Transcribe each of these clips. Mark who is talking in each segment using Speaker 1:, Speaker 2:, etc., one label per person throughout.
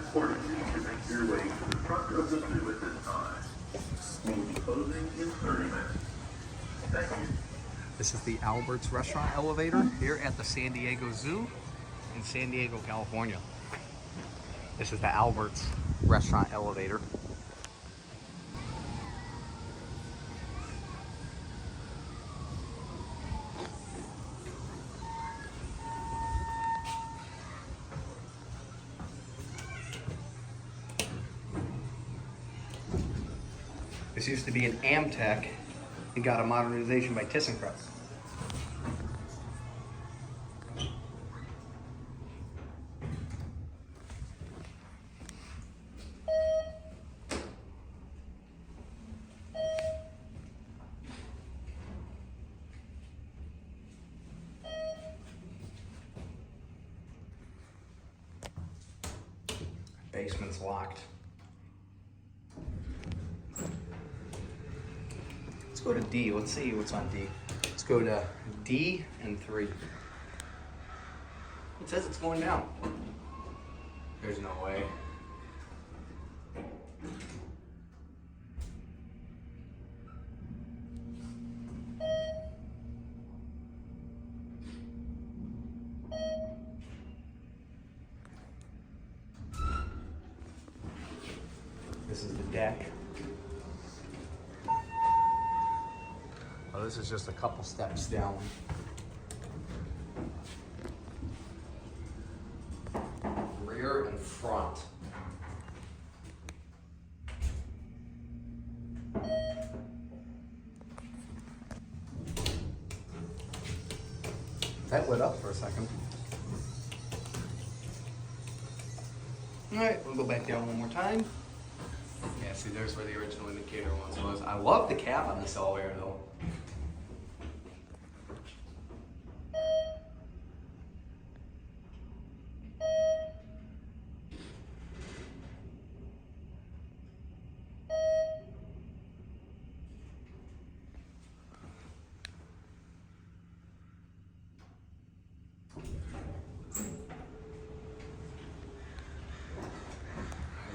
Speaker 1: Accordingly, you can make your way to the front of the zoo at this time. We will be closing in 30 minutes. Thank you.
Speaker 2: This is the Albert's restaurant elevator here at the San Diego Zoo in San Diego, California. This is the Albert's restaurant elevator. This used to be an Amtech and got a modernization by ThyssenKrupp. Basement's locked. Let's go to D. Let's see what's on D. Let's go to D and 3. It says it's going down. There's no way. This is the deck. Oh, this is just a couple steps down. Rear and front. That lit up for a second. All right, we'll go back down one more time. Yeah, see, there's where the original indicator once was. I love the cap on this elevator though.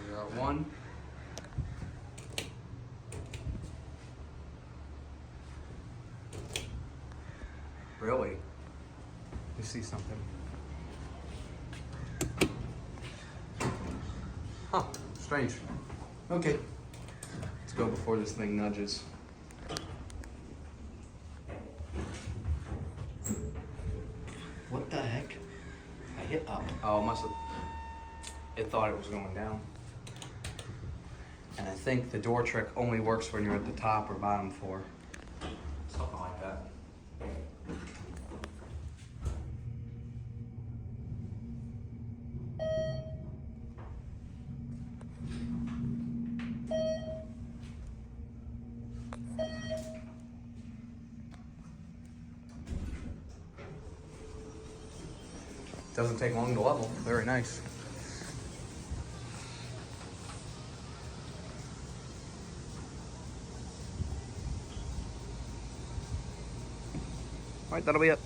Speaker 2: There are 1. Really? You see something? Huh, strange. Okay. Let's go before this thing nudges. What the heck? I hit up. Oh, it must have. It thought it was going down. And I think the door trick only works when you're at the top or bottom floor. Something like that. Doesn't take long to level. Very nice. All right, that'll be it.